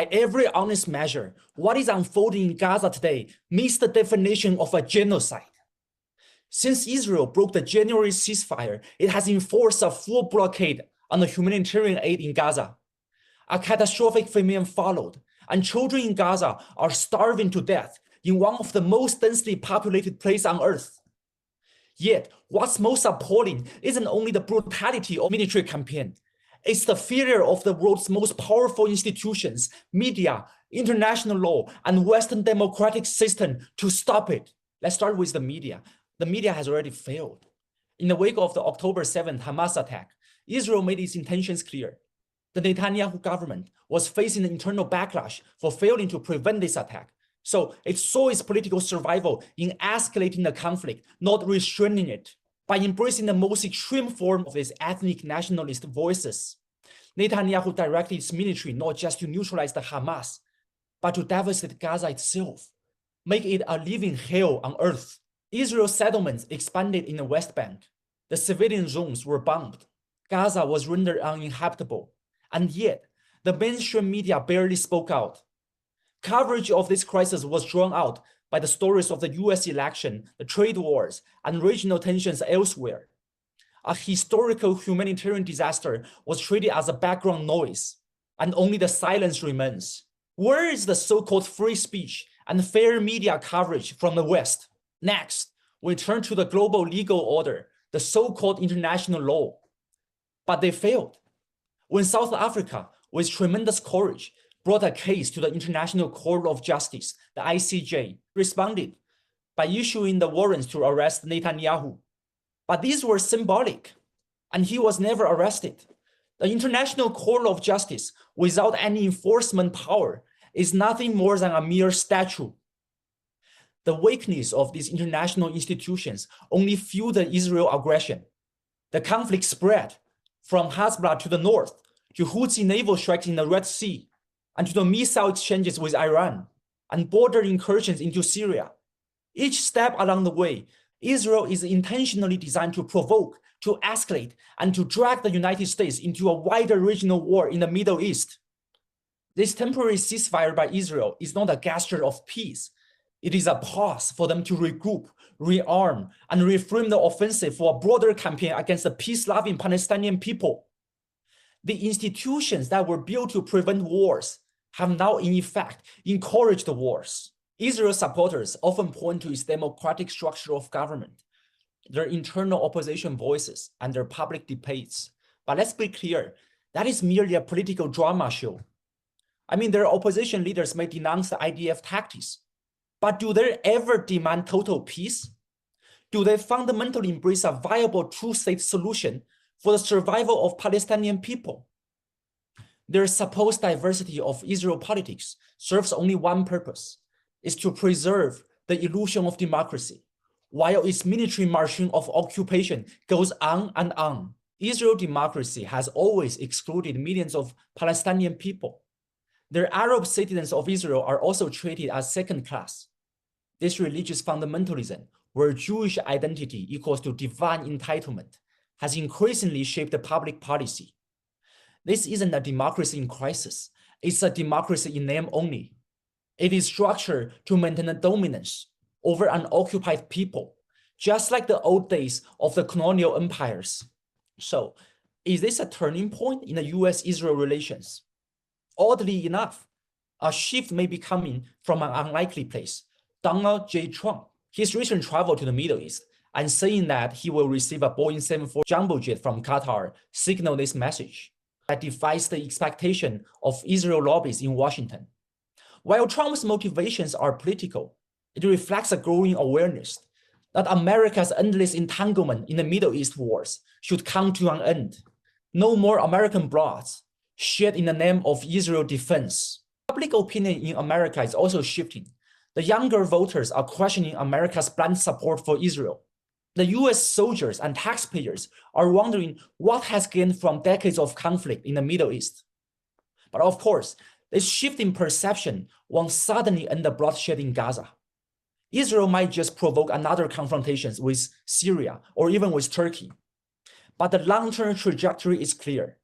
By every honest measure, what is unfolding in Gaza today meets the definition of a genocide. Since Israel broke the January ceasefire, it has enforced a full blockade on the humanitarian aid in Gaza. A catastrophic famine followed, and children in Gaza are starving to death in one of the most densely populated places on earth. Yet, what's most appalling isn't only the brutality of the military campaign. It's the failure of the world's most powerful institutions, media, international law, and Western democratic system to stop it. Let's start with the media. The media has already failed. In the wake of the October 7th Hamas attack, Israel made its intentions clear. The Netanyahu government was facing an internal backlash for failing to prevent this attack. So it saw its political survival in escalating the conflict, not restraining it. By embracing the most extreme form of its ethnic nationalist voices, Netanyahu directed its military not just to neutralize the Hamas, but to devastate Gaza itself, make it a living hell on earth. Israel's settlements expanded in the West Bank. The civilian zones were bombed. Gaza was rendered uninhabitable. And yet, the mainstream media barely spoke out. Coverage of this crisis was drawn out by the stories of the US election, the trade wars, and regional tensions elsewhere. A historical humanitarian disaster was treated as a background noise, and only the silence remains. Where is the so-called free speech and fair media coverage from the West? Next, we turn to the global legal order, the so-called international law. But they failed. When South Africa, with tremendous courage, brought a case to the International Court of Justice, the ICJ, responded by issuing the warrants to arrest Netanyahu. But these were symbolic, and he was never arrested. The International Court of Justice, without any enforcement power, is nothing more than a mere statue. The weakness of these international institutions only fueled the Israel aggression. The conflict spread from Hezbollah to the north, to Houthi naval strikes in the Red Sea, and to the missile exchanges with Iran, and border incursions into Syria. Each step along the way, Israel is intentionally designed to provoke, to escalate, and to drag the United States into a wider regional war in the Middle East. This temporary ceasefire by Israel is not a gesture of peace. It is a pause for them to regroup, rearm, and reframe the offensive for a broader campaign against the peace-loving Palestinian people. The institutions that were built to prevent wars have now, in effect, encouraged the wars. Israel supporters often point to its democratic structure of government, their internal opposition voices, and their public debates. But let's be clear, that is merely a political drama show. I mean, their opposition leaders may denounce the IDF tactics, but do they ever demand total peace? Do they fundamentally embrace a viable two-state solution for the survival of Palestinian people? Their supposed diversity of Israel politics serves only one purpose, is to preserve the illusion of democracy, while its military machine of occupation goes on and on. Israel democracy has always excluded millions of Palestinian people. The Arab citizens of Israel are also treated as second class. This religious fundamentalism, where Jewish identity equals to divine entitlement, has increasingly shaped the public policy. This isn't a democracy in crisis. It's a democracy in name only. It is structured to maintain a dominance over an occupied people, just like the old days of the colonial empires. So, is this a turning point in the US-Israel relations? Oddly enough, a shift may be coming from an unlikely place. Donald J. Trump, his recent travel to the Middle East, and saying that he will receive a Boeing 747 jumbo jet from Qatar, signal this message that defies the expectation of Israel lobbies in Washington. While Trump's motivations are political, it reflects a growing awareness that America's endless entanglement in the Middle East wars should come to an end. No more American blood shed in the name of Israel defense. Public opinion in America is also shifting. The younger voters are questioning America's blind support for Israel. The US soldiers and taxpayers are wondering what has gained from decades of conflict in the Middle East. But of course, this shift in perception won't suddenly end the bloodshed in Gaza. Israel might just provoke another confrontation with Syria or even with Turkey. But the long-term trajectory is clear.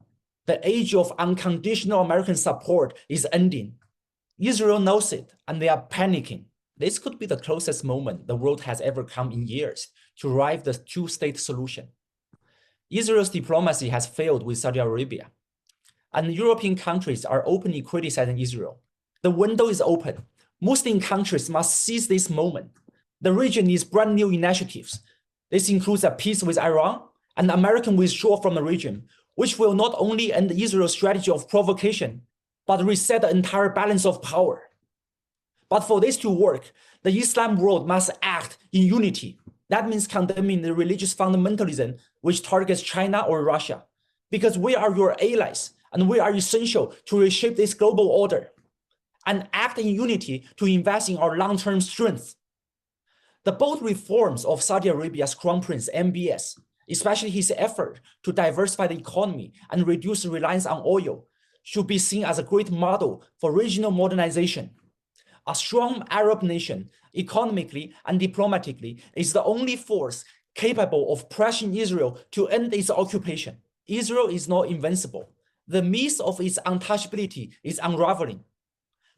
The age of unconditional American support is ending. Israel knows it, and they are panicking. This could be the closest moment the world has ever come in years to arrive the two-state solution. Israel's diplomacy has failed with Saudi Arabia, and European countries are openly criticizing Israel. The window is open. Muslim countries must seize this moment. The region needs brand new initiatives. This includes a peace with Iran and American withdrawal from the region, which will not only end Israel's strategy of provocation, but reset the entire balance of power. But for this to work, the Islam world must act in unity. That means condemning the religious fundamentalism which targets China or Russia, because we are your allies and we are essential to reshape this global order, and act in unity to invest in our long-term strength. The bold reforms of Saudi Arabia's Crown Prince MBS, especially his effort to diversify the economy and reduce reliance on oil, should be seen as a great model for regional modernization. A strong Arab nation, economically and diplomatically, is the only force capable of pressuring Israel to end its occupation. Israel is not invincible. The myth of its untouchability is unraveling.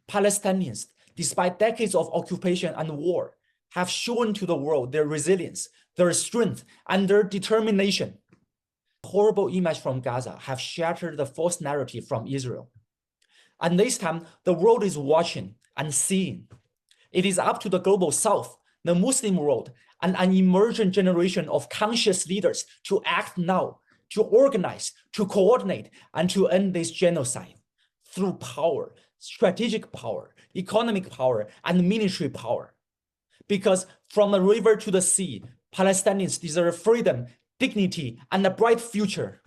Palestinians, despite decades of occupation and war, have shown to the world their resilience, their strength, and their determination. Horrible images from Gaza have shattered the false narrative from Israel. And this time, the world is watching and seeing. It is up to the global south, the Muslim world, and an emergent generation of conscious leaders to act now, to organize, to coordinate, and to end this genocide through power, strategic power, economic power, and military power. Because from the river to the sea, Palestinians deserve freedom, dignity, and a bright future.